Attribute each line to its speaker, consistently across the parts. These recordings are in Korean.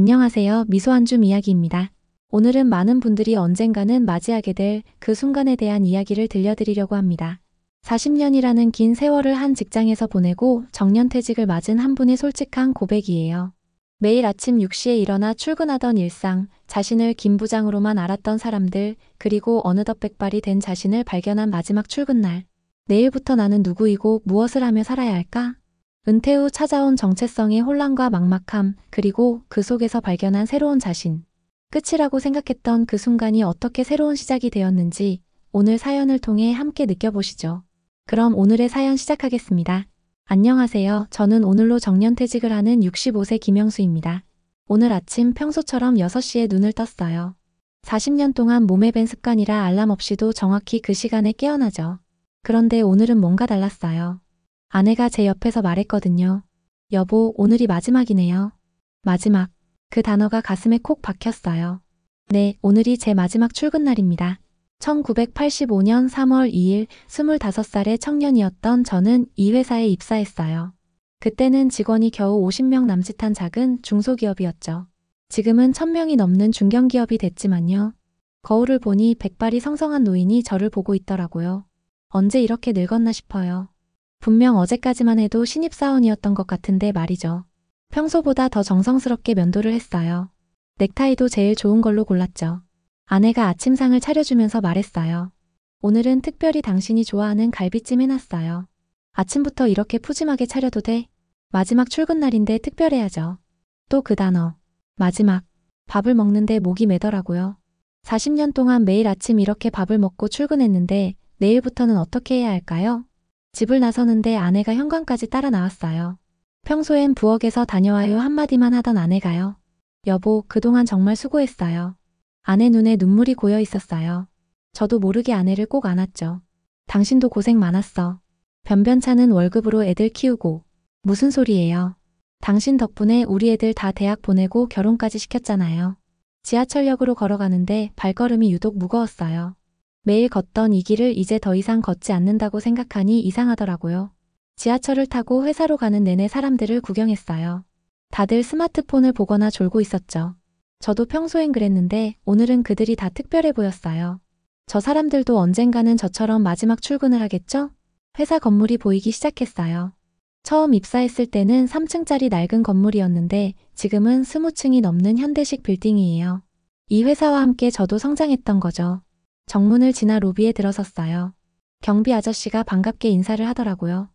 Speaker 1: 안녕하세요. 미소한줌 이야기입니다. 오늘은 많은 분들이 언젠가는 맞이하게 될 그 순간에 대한 이야기를 들려드리려고 합니다. 40년이라는 긴 세월을 한 직장에서 보내고 정년퇴직을 맞은 한 분의 솔직한 고백이에요. 매일 아침 6시에 일어나 출근하던 일상, 자신을 김 부장으로만 알았던 사람들, 그리고 어느덧 백발이 된 자신을 발견한 마지막 출근날. 내일부터 나는 누구이고 무엇을 하며 살아야 할까? 은퇴 후 찾아온 정체성의 혼란과 막막함, 그리고 그 속에서 발견한 새로운 자신. 끝이라고 생각했던 그 순간이 어떻게 새로운 시작이 되었는지 오늘 사연을 통해 함께 느껴보시죠. 그럼 오늘의 사연 시작하겠습니다. 안녕하세요. 저는 오늘로 정년퇴직을 하는 65세 김영수입니다. 오늘 아침 평소처럼 6시에 눈을 떴어요. 40년 동안 몸에 밴 습관이라 알람 없이도 정확히 그 시간에 깨어나죠. 그런데 오늘은 뭔가 달랐어요. 아내가 제 옆에서 말했거든요. 여보, 오늘이 마지막이네요. 마지막. 그 단어가 가슴에 콕 박혔어요. 네, 오늘이 제 마지막 출근 날입니다. 1985년 3월 2일 25살의 청년이었던 저는 이 회사에 입사했어요. 그때는 직원이 겨우 50명 남짓한 작은 중소기업이었죠. 지금은 1000명이 넘는 중견기업이 됐지만요. 거울을 보니 백발이 성성한 노인이 저를 보고 있더라고요. 언제 이렇게 늙었나 싶어요. 분명 어제까지만 해도 신입사원이었던 것 같은데 말이죠. 평소보다 더 정성스럽게 면도를 했어요. 넥타이도 제일 좋은 걸로 골랐죠. 아내가 아침상을 차려주면서 말했어요. 오늘은 특별히 당신이 좋아하는 갈비찜 해놨어요. 아침부터 이렇게 푸짐하게 차려도 돼? 마지막 출근 날인데 특별해야죠. 또 그 단어. 마지막. 밥을 먹는데 목이 메더라고요. 40년 동안 매일 아침 이렇게 밥을 먹고 출근했는데 내일부터는 어떻게 해야 할까요? 집을 나서는데 아내가 현관까지 따라 나왔어요. 평소엔 부엌에서 다녀와요 한마디만 하던 아내가요. 여보, 그동안 정말 수고했어요. 아내 눈에 눈물이 고여 있었어요. 저도 모르게 아내를 꼭 안았죠. 당신도 고생 많았어. 변변찮은 월급으로 애들 키우고. 무슨 소리예요. 당신 덕분에 우리 애들 다 대학 보내고 결혼까지 시켰잖아요. 지하철역으로 걸어가는데 발걸음이 유독 무거웠어요. 매일 걷던 이 길을 이제 더 이상 걷지 않는다고 생각하니 이상하더라고요. 지하철을 타고 회사로 가는 내내 사람들을 구경했어요. 다들 스마트폰을 보거나 졸고 있었죠. 저도 평소엔 그랬는데 오늘은 그들이 다 특별해 보였어요. 저 사람들도 언젠가는 저처럼 마지막 출근을 하겠죠? 회사 건물이 보이기 시작했어요. 처음 입사했을 때는 3층짜리 낡은 건물이었는데 지금은 20층이 넘는 현대식 빌딩이에요. 이 회사와 함께 저도 성장했던 거죠. 정문을 지나 로비에 들어섰어요. 경비 아저씨가 반갑게 인사를 하더라고요.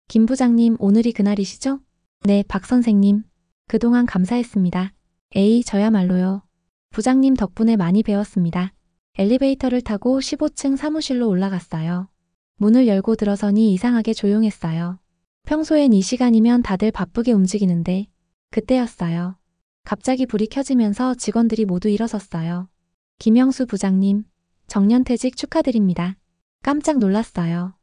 Speaker 1: 김 부장님, 오늘이 그날이시죠? 네, 박 선생님. 그동안 감사했습니다. 에이, 저야말로요. 부장님 덕분에 많이 배웠습니다. 엘리베이터를 타고 15층 사무실로 올라갔어요. 문을 열고 들어서니 이상하게 조용했어요. 평소엔 이 시간이면 다들 바쁘게 움직이는데 그때였어요. 갑자기 불이 켜지면서 직원들이 모두 일어섰어요. 김영수 부장님, 정년퇴직 축하드립니다. 깜짝 놀랐어요.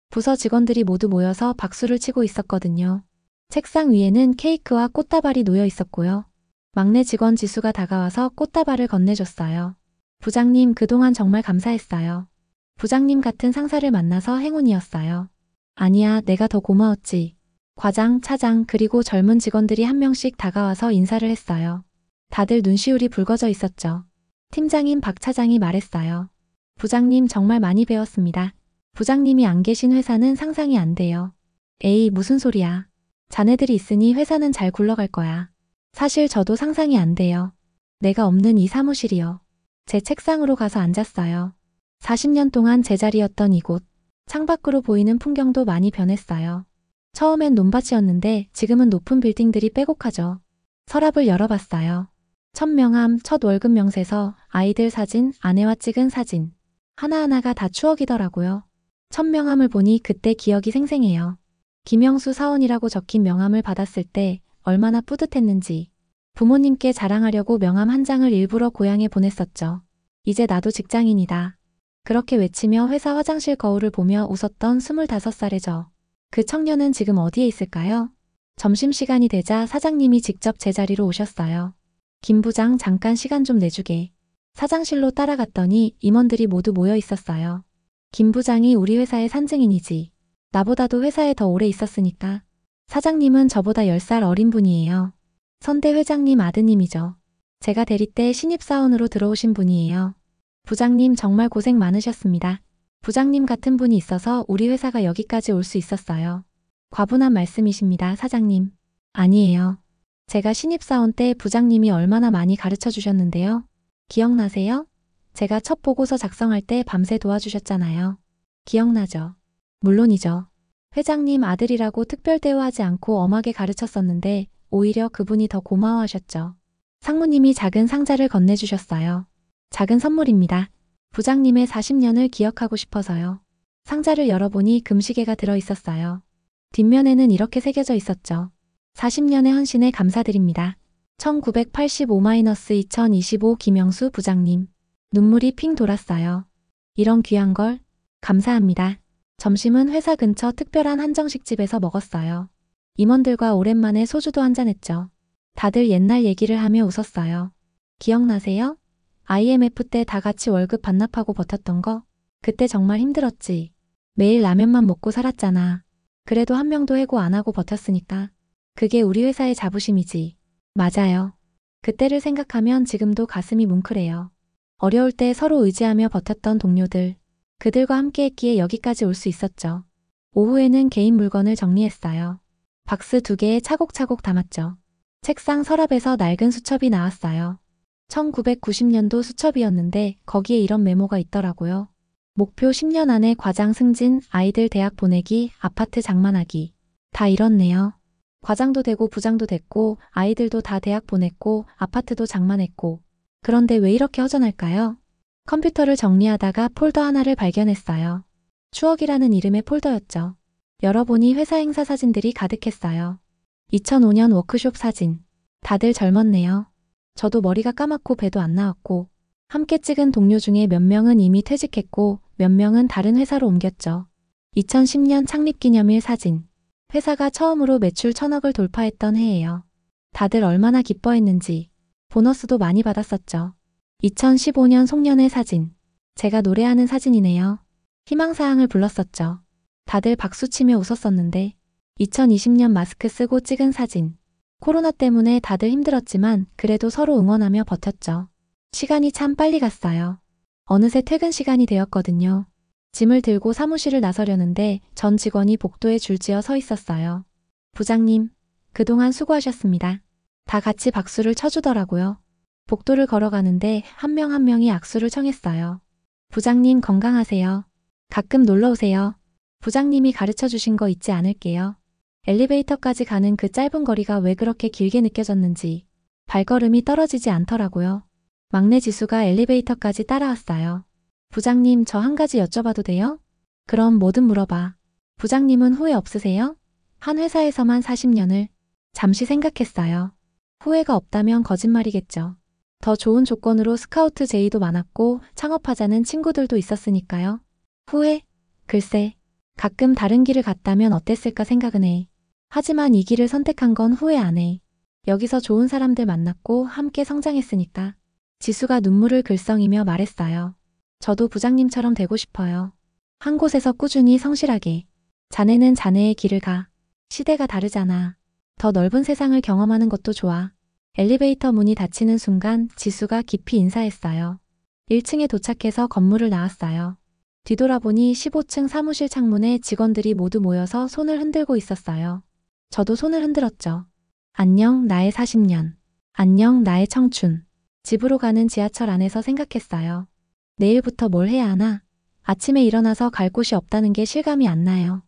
Speaker 1: 부서 직원들이 모두 모여서 박수를 치고 있었거든요. 책상 위에는 케이크와 꽃다발이 놓여 있었고요. 막내 직원 지수가 다가와서 꽃다발을 건네줬어요. 부장님, 그동안 정말 감사했어요. 부장님 같은 상사를 만나서 행운이었어요. 아니야, 내가 더 고마웠지. 과장, 차장, 그리고 젊은 직원들이 한 명씩 다가와서 인사를 했어요. 다들 눈시울이 붉어져 있었죠. 팀장인 박 차장이 말했어요. 부장님 정말 많이 배웠습니다. 부장님이 안 계신 회사는 상상이 안 돼요. 에이, 무슨 소리야. 자네들이 있으니 회사는 잘 굴러갈 거야. 사실 저도 상상이 안 돼요. 내가 없는 이 사무실이요. 제 책상으로 가서 앉았어요. 40년 동안 제자리였던 이곳. 창밖으로 보이는 풍경도 많이 변했어요. 처음엔 논밭이었는데 지금은 높은 빌딩들이 빼곡하죠. 서랍을 열어봤어요. 첫 명함, 첫 월급 명세서, 아이들 사진, 아내와 찍은 사진. 하나하나가 다 추억이더라고요. 첫 명함을 보니 그때 기억이 생생해요. 김영수 사원이라고 적힌 명함을 받았을 때 얼마나 뿌듯했는지. 부모님께 자랑하려고 명함 한 장을 일부러 고향에 보냈었죠. 이제 나도 직장인이다. 그렇게 외치며 회사 화장실 거울을 보며 웃었던 25살의 저. 그 청년은 지금 어디에 있을까요? 점심시간이 되자 사장님이 직접 제 자리로 오셨어요. 김 부장, 잠깐 시간 좀 내주게. 사장실로 따라갔더니 임원들이 모두 모여 있었어요. 김 부장이 우리 회사의 산증인이지. 나보다도 회사에 더 오래 있었으니까. 사장님은 저보다 10살 어린 분이에요. 선대 회장님 아드님이죠. 제가 대리 때 신입사원으로 들어오신 분이에요. 부장님 정말 고생 많으셨습니다. 부장님 같은 분이 있어서 우리 회사가 여기까지 올 수 있었어요. 과분한 말씀이십니다, 사장님. 아니에요. 제가 신입사원 때 부장님이 얼마나 많이 가르쳐 주셨는데요. 기억나세요? 제가 첫 보고서 작성할 때 밤새 도와주셨잖아요. 기억나죠? 물론이죠. 회장님 아들이라고 특별 대우하지 않고 엄하게 가르쳤었는데 오히려 그분이 더 고마워하셨죠. 상무님이 작은 상자를 건네주셨어요. 작은 선물입니다. 부장님의 40년을 기억하고 싶어서요. 상자를 열어보니 금시계가 들어있었어요. 뒷면에는 이렇게 새겨져 있었죠. 40년의 헌신에 감사드립니다. 1985-2025 김영수 부장님. 눈물이 핑 돌았어요. 이런 귀한 걸 감사합니다. 점심은 회사 근처 특별한 한정식집에서 먹었어요. 임원들과 오랜만에 소주도 한잔했죠. 다들 옛날 얘기를 하며 웃었어요. 기억나세요? IMF 때 다 같이 월급 반납하고 버텼던 거? 그때 정말 힘들었지. 매일 라면만 먹고 살았잖아. 그래도 한 명도 해고 안 하고 버텼으니까. 그게 우리 회사의 자부심이지. 맞아요. 그때를 생각하면 지금도 가슴이 뭉클해요. 어려울 때 서로 의지하며 버텼던 동료들. 그들과 함께했기에 여기까지 올 수 있었죠. 오후에는 개인 물건을 정리했어요. 박스 2개에 차곡차곡 담았죠. 책상 서랍에서 낡은 수첩이 나왔어요. 1990년도 수첩이었는데 거기에 이런 메모가 있더라고요. 목표 10년 안에 과장 승진, 아이들 대학 보내기, 아파트 장만하기. 다 이렇네요. 과장도 되고 부장도 됐고 아이들도 다 대학 보냈고 아파트도 장만했고. 그런데 왜 이렇게 허전할까요? 컴퓨터를 정리하다가 폴더 하나를 발견했어요. 추억이라는 이름의 폴더였죠. 열어보니 회사 행사 사진들이 가득했어요. 2005년 워크숍 사진. 다들 젊었네요. 저도 머리가 까맣고 배도 안 나왔고 함께 찍은 동료 중에 몇 명은 이미 퇴직했고 몇 명은 다른 회사로 옮겼죠. 2010년 창립기념일 사진. 회사가 처음으로 매출 1000억을 돌파했던 해예요. 다들 얼마나 기뻐했는지. 보너스도 많이 받았었죠. 2015년 송년회 사진. 제가 노래하는 사진이네요. 희망사항을 불렀었죠. 다들 박수치며 웃었었는데 2020년 마스크 쓰고 찍은 사진. 코로나 때문에 다들 힘들었지만 그래도 서로 응원하며 버텼죠. 시간이 참 빨리 갔어요. 어느새 퇴근 시간이 되었거든요. 짐을 들고 사무실을 나서려는데 전 직원이 복도에 줄지어 서 있었어요. 부장님, 그동안 수고하셨습니다. 다 같이 박수를 쳐주더라고요. 복도를 걸어가는데 한 명 한 명이 악수를 청했어요. 부장님 건강하세요. 가끔 놀러 오세요. 부장님이 가르쳐 주신 거 잊지 않을게요. 엘리베이터까지 가는 그 짧은 거리가 왜 그렇게 길게 느껴졌는지 발걸음이 떨어지지 않더라고요. 막내 지수가 엘리베이터까지 따라왔어요. 부장님 저 한 가지 여쭤봐도 돼요? 그럼 뭐든 물어봐. 부장님은 후회 없으세요? 한 회사에서만 40년을 잠시 생각했어요. 후회가 없다면 거짓말이겠죠. 더 좋은 조건으로 스카우트 제의도 많았고 창업하자는 친구들도 있었으니까요. 후회? 글쎄, 가끔 다른 길을 갔다면 어땠을까 생각은 해. 하지만 이 길을 선택한 건 후회 안 해. 여기서 좋은 사람들 만났고 함께 성장했으니까. 지수가 눈물을 글썽이며 말했어요. 저도 부장님처럼 되고 싶어요. 한 곳에서 꾸준히 성실하게. 자네는 자네의 길을 가. 시대가 다르잖아. 더 넓은 세상을 경험하는 것도 좋아. 엘리베이터 문이 닫히는 순간 지수가 깊이 인사했어요. 1층에 도착해서 건물을 나왔어요. 뒤돌아보니 15층 사무실 창문에 직원들이 모두 모여서 손을 흔들고 있었어요. 저도 손을 흔들었죠. 안녕 나의 40년. 안녕 나의 청춘. 집으로 가는 지하철 안에서 생각했어요. 내일부터 뭘 해야 하나? 아침에 일어나서 갈 곳이 없다는 게 실감이 안 나요.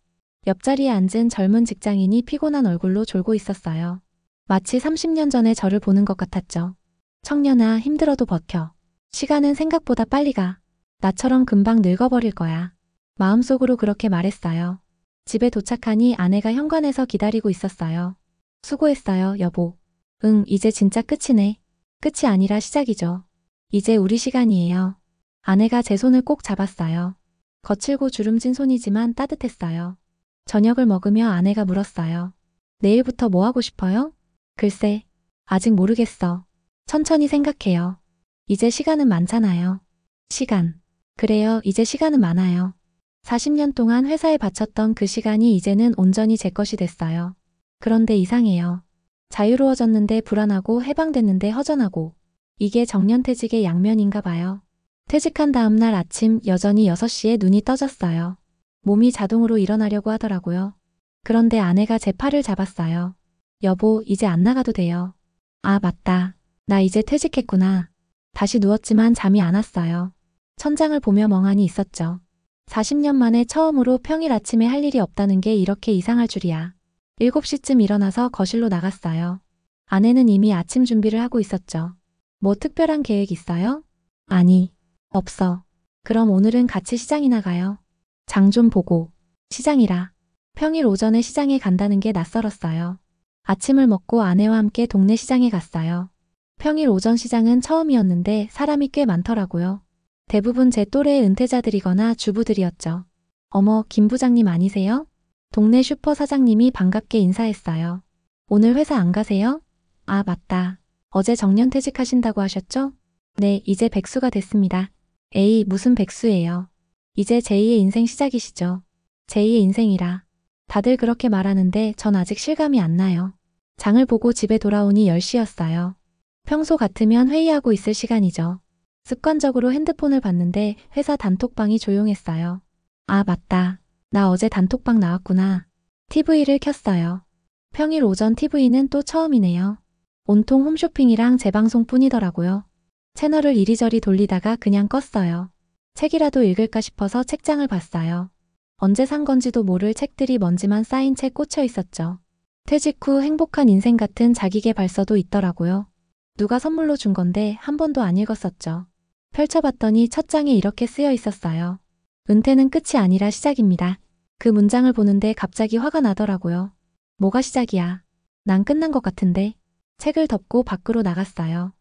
Speaker 1: 옆자리에 앉은 젊은 직장인이 피곤한 얼굴로 졸고 있었어요. 마치 30년 전에 저를 보는 것 같았죠. 청년아 힘들어도 버텨. 시간은 생각보다 빨리 가. 나처럼 금방 늙어버릴 거야. 마음속으로 그렇게 말했어요. 집에 도착하니 아내가 현관에서 기다리고 있었어요. 수고했어요, 여보. 응, 이제 진짜 끝이네. 끝이 아니라 시작이죠. 이제 우리 시간이에요. 아내가 제 손을 꼭 잡았어요. 거칠고 주름진 손이지만 따뜻했어요. 저녁을 먹으며 아내가 물었어요. 내일부터 뭐 하고 싶어요? 글쎄, 아직 모르겠어. 천천히 생각해요. 이제 시간은 많잖아요. 시간. 그래요, 이제 시간은 많아요. 40년 동안 회사에 바쳤던 그 시간이 이제는 온전히 제 것이 됐어요. 그런데 이상해요. 자유로워졌는데 불안하고 해방됐는데 허전하고 이게 정년퇴직의 양면인가 봐요. 퇴직한 다음 날 아침 여전히 6시에 눈이 떠졌어요. 몸이 자동으로 일어나려고 하더라고요. 그런데 아내가 제 팔을 잡았어요. 여보, 이제 안 나가도 돼요. 아, 맞다. 나 이제 퇴직했구나. 다시 누웠지만 잠이 안 왔어요. 천장을 보며 멍하니 있었죠. 40년 만에 처음으로 평일 아침에 할 일이 없다는 게 이렇게 이상할 줄이야. 7시쯤 일어나서 거실로 나갔어요. 아내는 이미 아침 준비를 하고 있었죠. 뭐 특별한 계획 있어요? 아니, 없어. 그럼 오늘은 같이 시장이나 가요. 장 좀 보고. 시장이라. 평일 오전에 시장에 간다는 게 낯설었어요. 아침을 먹고 아내와 함께 동네 시장에 갔어요. 평일 오전 시장은 처음이었는데 사람이 꽤 많더라고요. 대부분 제 또래의 은퇴자들이거나 주부들이었죠. 어머, 김 부장님 아니세요? 동네 슈퍼 사장님이 반갑게 인사했어요. 오늘 회사 안 가세요? 아, 맞다. 어제 정년퇴직하신다고 하셨죠? 네, 이제 백수가 됐습니다. 에이, 무슨 백수예요. 이제 제2의 인생 시작이시죠. 제2의 인생이라. 다들 그렇게 말하는데 전 아직 실감이 안 나요. 장을 보고 집에 돌아오니 10시였어요. 평소 같으면 회의하고 있을 시간이죠. 습관적으로 핸드폰을 봤는데 회사 단톡방이 조용했어요. 아, 맞다. 나 어제 단톡방 나왔구나. TV를 켰어요. 평일 오전 TV는 또 처음이네요. 온통 홈쇼핑이랑 재방송뿐이더라고요. 채널을 이리저리 돌리다가 그냥 껐어요. 책이라도 읽을까 싶어서 책장을 봤어요. 언제 산 건지도 모를 책들이 먼지만 쌓인 채 꽂혀 있었죠. 퇴직 후 행복한 인생 같은 자기계발서도 있더라고요. 누가 선물로 준 건데 한 번도 안 읽었었죠. 펼쳐봤더니 첫 장에 이렇게 쓰여 있었어요. 은퇴는 끝이 아니라 시작입니다. 그 문장을 보는데 갑자기 화가 나더라고요. 뭐가 시작이야? 난 끝난 것 같은데. 책을 덮고 밖으로 나갔어요.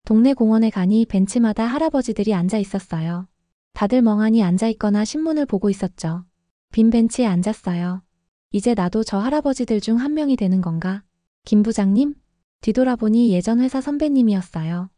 Speaker 1: 동네 공원에 가니 벤치마다 할아버지들이 앉아 있었어요. 다들 멍하니 앉아 있거나 신문을 보고 있었죠. 빈 벤치에 앉았어요. 이제 나도 저 할아버지들 중 한 명이 되는 건가? 김 부장님? 뒤돌아보니 예전 회사 선배님이었어요.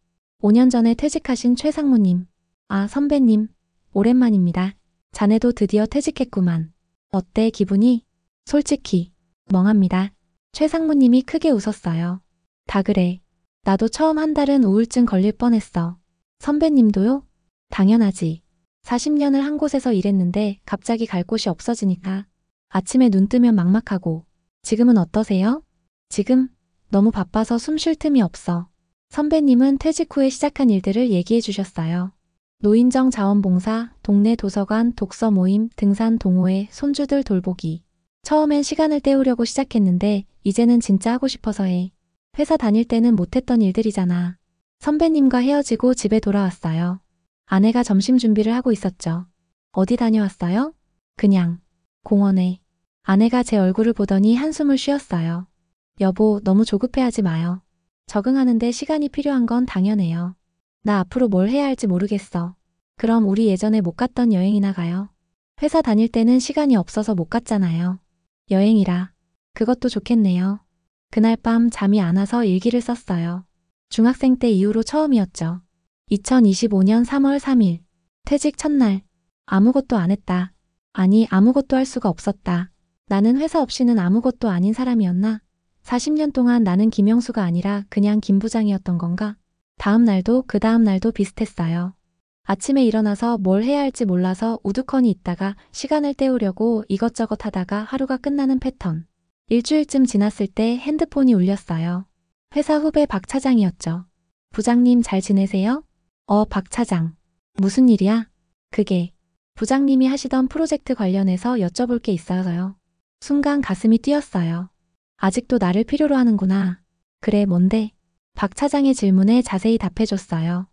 Speaker 1: 5년 전에 퇴직하신 최 상무님. 아, 선배님. 오랜만입니다. 자네도 드디어 퇴직했구만. 어때, 기분이? 솔직히 멍합니다. 최 상무님이 크게 웃었어요. 다 그래. 나도 처음 한 달은 우울증 걸릴 뻔했어. 선배님도요? 당연하지. 40년을 한 곳에서 일했는데 갑자기 갈 곳이 없어지니까. 아침에 눈 뜨면 막막하고. 지금은 어떠세요? 지금? 너무 바빠서 숨 쉴 틈이 없어. 선배님은 퇴직 후에 시작한 일들을 얘기해 주셨어요. 노인정 자원봉사, 동네 도서관, 독서 모임, 등산 동호회, 손주들 돌보기. 처음엔 시간을 때우려고 시작했는데 이제는 진짜 하고 싶어서 해. 회사 다닐 때는 못했던 일들이잖아. 선배님과 헤어지고 집에 돌아왔어요. 아내가 점심 준비를 하고 있었죠. 어디 다녀왔어요? 그냥 공원에. 아내가 제 얼굴을 보더니 한숨을 쉬었어요. 여보, 너무 조급해하지 마요. 적응하는데 시간이 필요한 건 당연해요. 나 앞으로 뭘 해야 할지 모르겠어. 그럼 우리 예전에 못 갔던 여행이나 가요. 회사 다닐 때는 시간이 없어서 못 갔잖아요. 여행이라. 그것도 좋겠네요. 그날 밤 잠이 안 와서 일기를 썼어요. 중학생 때 이후로 처음이었죠. 2025년 3월 3일. 퇴직 첫날. 아무것도 안 했다. 아니, 아무것도 할 수가 없었다. 나는 회사 없이는 아무것도 아닌 사람이었나? 40년 동안 나는 김영수가 아니라 그냥 김 부장이었던 건가? 다음 날도 그 다음 날도 비슷했어요. 아침에 일어나서 뭘 해야 할지 몰라서 우두커니 있다가 시간을 때우려고 이것저것 하다가 하루가 끝나는 패턴. 일주일쯤 지났을 때 핸드폰이 울렸어요. 회사 후배 박 차장이었죠. 부장님 잘 지내세요? 박 차장. 무슨 일이야? 그게 부장님이 하시던 프로젝트 관련해서 여쭤볼 게 있어서요. 순간 가슴이 뛰었어요. 아직도 나를 필요로 하는구나. 그래, 뭔데? 박 차장의 질문에 자세히 답해줬어요.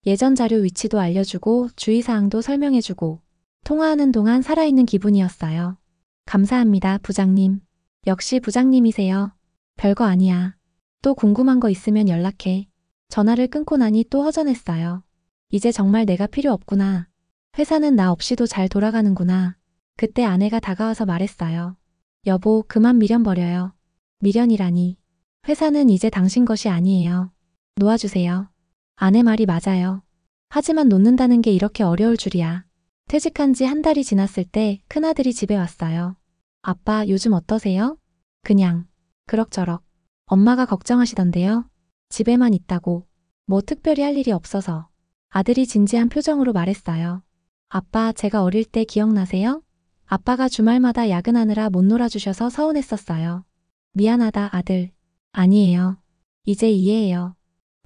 Speaker 1: 예전 자료 위치도 알려주고 주의사항도 설명해주고 통화하는 동안 살아있는 기분이었어요. 감사합니다, 부장님. 역시 부장님이세요. 별거 아니야. 또 궁금한 거 있으면 연락해. 전화를 끊고 나니 또 허전했어요. 이제 정말 내가 필요 없구나. 회사는 나 없이도 잘 돌아가는구나. 그때 아내가 다가와서 말했어요. 여보, 그만 미련 버려요. 미련이라니. 회사는 이제 당신 것이 아니에요. 놓아주세요. 아내 말이 맞아요. 하지만 놓는다는 게 이렇게 어려울 줄이야. 퇴직한 지 한 달이 지났을 때 큰아들이 집에 왔어요. 아빠, 요즘 어떠세요? 그냥 그럭저럭. 엄마가 걱정하시던데요. 집에만 있다고. 뭐 특별히 할 일이 없어서. 아들이 진지한 표정으로 말했어요. 아빠, 제가 어릴 때 기억나세요? 아빠가 주말마다 야근하느라 못 놀아주셔서 서운했었어요. 미안하다, 아들. 아니에요. 이제 이해해요.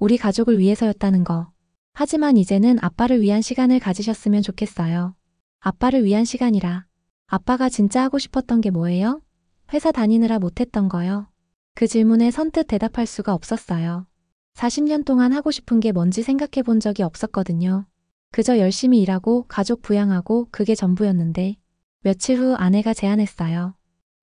Speaker 1: 우리 가족을 위해서였다는 거. 하지만 이제는 아빠를 위한 시간을 가지셨으면 좋겠어요. 아빠를 위한 시간이라. 아빠가 진짜 하고 싶었던 게 뭐예요? 회사 다니느라 못했던 거요. 그 질문에 선뜻 대답할 수가 없었어요. 40년 동안 하고 싶은 게 뭔지 생각해 본 적이 없었거든요. 그저 열심히 일하고 가족 부양하고 그게 전부였는데 며칠 후 아내가 제안했어요.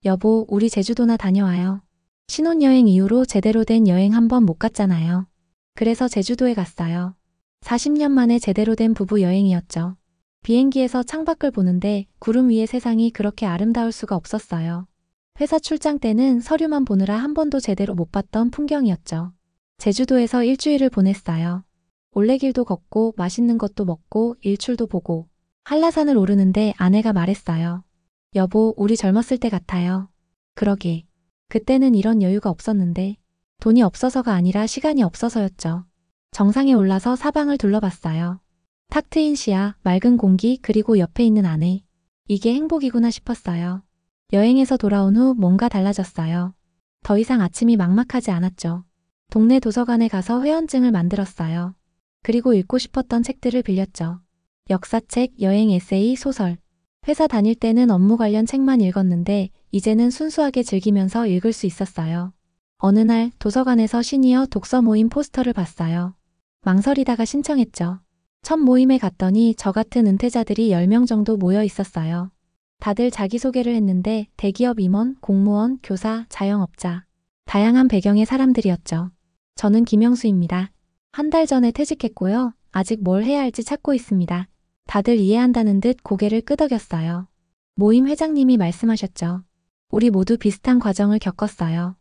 Speaker 1: 여보, 우리 제주도나 다녀와요. 신혼여행 이후로 제대로 된 여행 한 번 못 갔잖아요. 그래서 제주도에 갔어요. 40년 만에 제대로 된 부부 여행이었죠. 비행기에서 창밖을 보는데 구름 위의 세상이 그렇게 아름다울 수가 없었어요. 회사 출장 때는 서류만 보느라 한 번도 제대로 못 봤던 풍경이었죠. 제주도에서 일주일을 보냈어요. 올레길도 걷고 맛있는 것도 먹고 일출도 보고 한라산을 오르는데 아내가 말했어요. 여보, 우리 젊었을 때 같아요. 그러게. 그때는 이런 여유가 없었는데 돈이 없어서가 아니라 시간이 없어서였죠. 정상에 올라서 사방을 둘러봤어요. 탁 트인 시야, 맑은 공기, 그리고 옆에 있는 아내. 이게 행복이구나 싶었어요. 여행에서 돌아온 후 뭔가 달라졌어요. 더 이상 아침이 막막하지 않았죠. 동네 도서관에 가서 회원증을 만들었어요. 그리고 읽고 싶었던 책들을 빌렸죠. 역사책, 여행 에세이, 소설. 회사 다닐 때는 업무 관련 책만 읽었는데 이제는 순수하게 즐기면서 읽을 수 있었어요. 어느 날 도서관에서 시니어 독서 모임 포스터를 봤어요. 망설이다가 신청했죠. 첫 모임에 갔더니 저 같은 은퇴자들이 10명 정도 모여 있었어요. 다들 자기소개를 했는데 대기업 임원, 공무원, 교사, 자영업자. 다양한 배경의 사람들이었죠. 저는 김영수입니다. 한 달 전에 퇴직했고요. 아직 뭘 해야 할지 찾고 있습니다. 다들 이해한다는 듯 고개를 끄덕였어요. 모임 회장님이 말씀하셨죠. 우리 모두 비슷한 과정을 겪었어요.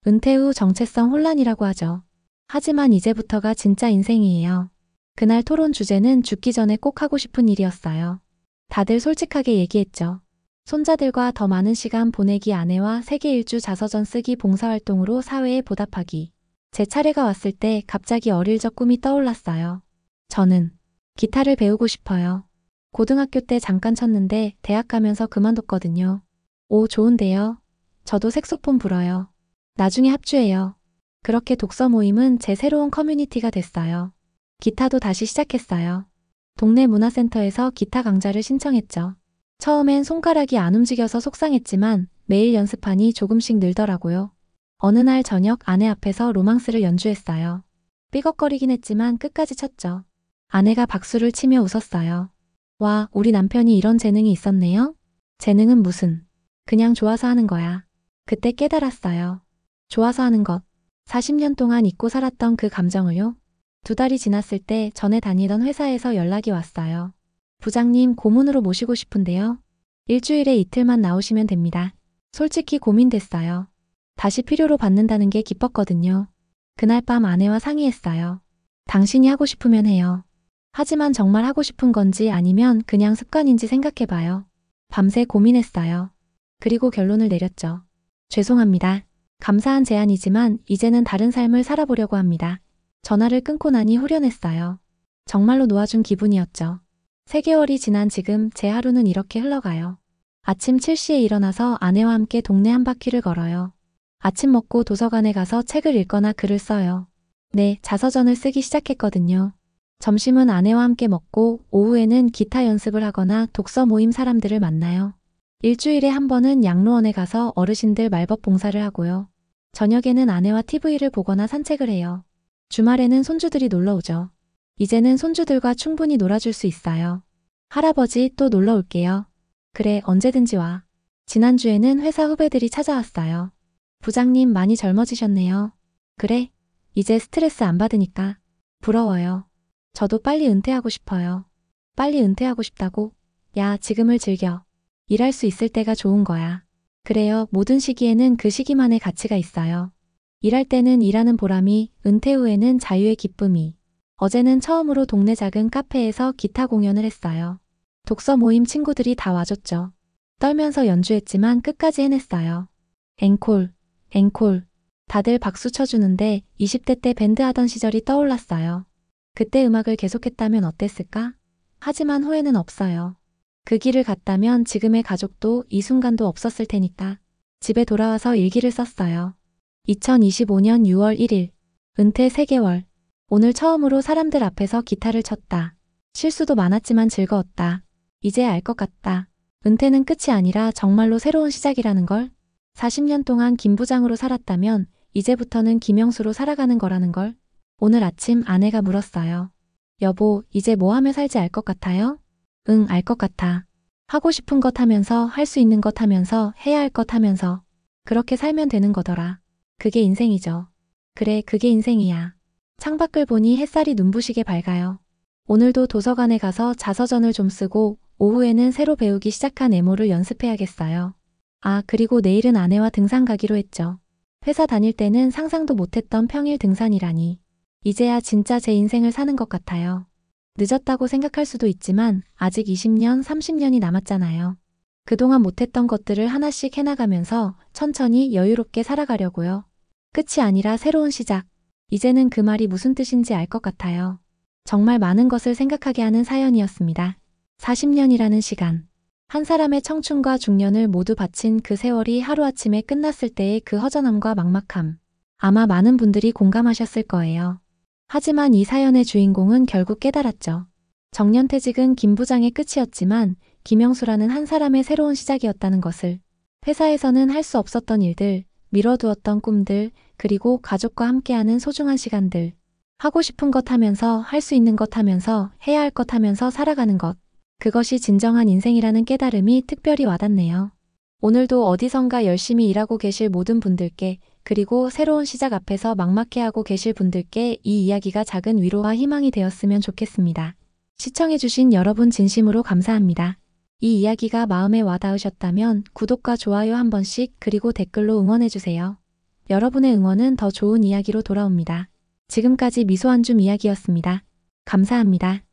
Speaker 1: 은퇴 후 정체성 혼란이라고 하죠. 하지만 이제부터가 진짜 인생이에요. 그날 토론 주제는 죽기 전에 꼭 하고 싶은 일이었어요. 다들 솔직하게 얘기했죠. 손자들과 더 많은 시간 보내기, 아내와 세계 일주 자서전 쓰기, 봉사활동으로 사회에 보답하기. 제 차례가 왔을 때 갑자기 어릴 적 꿈이 떠올랐어요. 저는 기타를 배우고 싶어요. 고등학교 때 잠깐 쳤는데 대학 가면서 그만뒀거든요. 오, 좋은데요. 저도 색소폰 불어요. 나중에 합주해요. 그렇게 독서 모임은 제 새로운 커뮤니티가 됐어요. 기타도 다시 시작했어요. 동네 문화센터에서 기타 강좌를 신청했죠. 처음엔 손가락이 안 움직여서 속상했지만 매일 연습하니 조금씩 늘더라고요. 어느 날 저녁 아내 앞에서 로망스를 연주했어요. 삐걱거리긴 했지만 끝까지 쳤죠. 아내가 박수를 치며 웃었어요. 와, 우리 남편이 이런 재능이 있었네요? 재능은 무슨? 그냥 좋아서 하는 거야. 그때 깨달았어요. 좋아서 하는 것. 40년 동안 잊고 살았던 그 감정을요. 2달이 지났을 때 전에 다니던 회사에서 연락이 왔어요. 부장님, 고문으로 모시고 싶은데요. 일주일에 이틀만 나오시면 됩니다. 솔직히 고민됐어요. 다시 필요로 받는다는 게 기뻤거든요. 그날 밤 아내와 상의했어요. 당신이 하고 싶으면 해요. 하지만 정말 하고 싶은 건지 아니면 그냥 습관인지 생각해봐요. 밤새 고민했어요. 그리고 결론을 내렸죠. 죄송합니다. 감사한 제안이지만 이제는 다른 삶을 살아보려고 합니다. 전화를 끊고 나니 후련했어요. 정말로 놓아준 기분이었죠. 3개월이 지난 지금 제 하루는 이렇게 흘러가요. 아침 7시에 일어나서 아내와 함께 동네 한 바퀴를 걸어요. 아침 먹고 도서관에 가서 책을 읽거나 글을 써요. 네, 자서전을 쓰기 시작했거든요. 점심은 아내와 함께 먹고 오후에는 기타 연습을 하거나 독서 모임 사람들을 만나요. 일주일에 한 번은 양로원에 가서 어르신들 말벗 봉사를 하고요. 저녁에는 아내와 TV를 보거나 산책을 해요. 주말에는 손주들이 놀러 오죠. 이제는 손주들과 충분히 놀아줄 수 있어요. 할아버지, 또 놀러 올게요. 그래, 언제든지 와. 지난주에는 회사 후배들이 찾아왔어요. 부장님, 많이 젊어지셨네요. 그래? 이제 스트레스 안 받으니까. 부러워요. 저도 빨리 은퇴하고 싶어요. 빨리 은퇴하고 싶다고? 야, 지금을 즐겨. 일할 수 있을 때가 좋은 거야. 그래요, 모든 시기에는 그 시기만의 가치가 있어요. 일할 때는 일하는 보람이, 은퇴 후에는 자유의 기쁨이. 어제는 처음으로 동네 작은 카페에서 기타 공연을 했어요. 독서 모임 친구들이 다 와줬죠. 떨면서 연주했지만 끝까지 해냈어요. 앵콜, 앵콜. 다들 박수 쳐주는데 20대 때 밴드 하던 시절이 떠올랐어요. 그때 음악을 계속했다면 어땠을까? 하지만 후회는 없어요. 그 길을 갔다면 지금의 가족도 이 순간도 없었을 테니까. 집에 돌아와서 일기를 썼어요. 2025년 6월 1일. 은퇴 3개월. 오늘 처음으로 사람들 앞에서 기타를 쳤다. 실수도 많았지만 즐거웠다. 이제 알 것 같다. 은퇴는 끝이 아니라 정말로 새로운 시작이라는 걸. 40년 동안 김 부장으로 살았다면 이제부터는 김영수로 살아가는 거라는 걸. 오늘 아침 아내가 물었어요. 여보, 이제 뭐 하며 살지 알 것 같아요? 응, 알 것 같아. 하고 싶은 것 하면서 할 수 있는 것 하면서 해야 할 것 하면서 그렇게 살면 되는 거더라. 그게 인생이죠. 그래, 그게 인생이야. 창밖을 보니 햇살이 눈부시게 밝아요. 오늘도 도서관에 가서 자서전을 좀 쓰고 오후에는 새로 배우기 시작한 애모를 연습해야겠어요. 아, 그리고 내일은 아내와 등산 가기로 했죠. 회사 다닐 때는 상상도 못했던 평일 등산이라니. 이제야 진짜 제 인생을 사는 것 같아요. 늦었다고 생각할 수도 있지만 아직 20년, 30년이 남았잖아요. 그동안 못했던 것들을 하나씩 해나가면서 천천히 여유롭게 살아가려고요. 끝이 아니라 새로운 시작. 이제는 그 말이 무슨 뜻인지 알 것 같아요. 정말 많은 것을 생각하게 하는 사연이었습니다. 40년이라는 시간. 한 사람의 청춘과 중년을 모두 바친 그 세월이 하루아침에 끝났을 때의 그 허전함과 막막함. 아마 많은 분들이 공감하셨을 거예요. 하지만 이 사연의 주인공은 결국 깨달았죠. 정년퇴직은 김 부장의 끝이었지만 김영수라는 한 사람의 새로운 시작이었다는 것을. 회사에서는 할 수 없었던 일들, 미뤄두었던 꿈들, 그리고 가족과 함께하는 소중한 시간들. 하고 싶은 것 하면서 할 수 있는 것 하면서 해야 할 것 하면서 살아가는 것. 그것이 진정한 인생이라는 깨달음이 특별히 와닿네요. 오늘도 어디선가 열심히 일하고 계실 모든 분들께 그리고 새로운 시작 앞에서 막막해하고 계실 분들께 이 이야기가 작은 위로와 희망이 되었으면 좋겠습니다. 시청해주신 여러분 진심으로 감사합니다. 이 이야기가 마음에 와닿으셨다면 구독과 좋아요 한 번씩 그리고 댓글로 응원해주세요. 여러분의 응원은 더 좋은 이야기로 돌아옵니다. 지금까지 미소 한 줌 이야기였습니다. 감사합니다.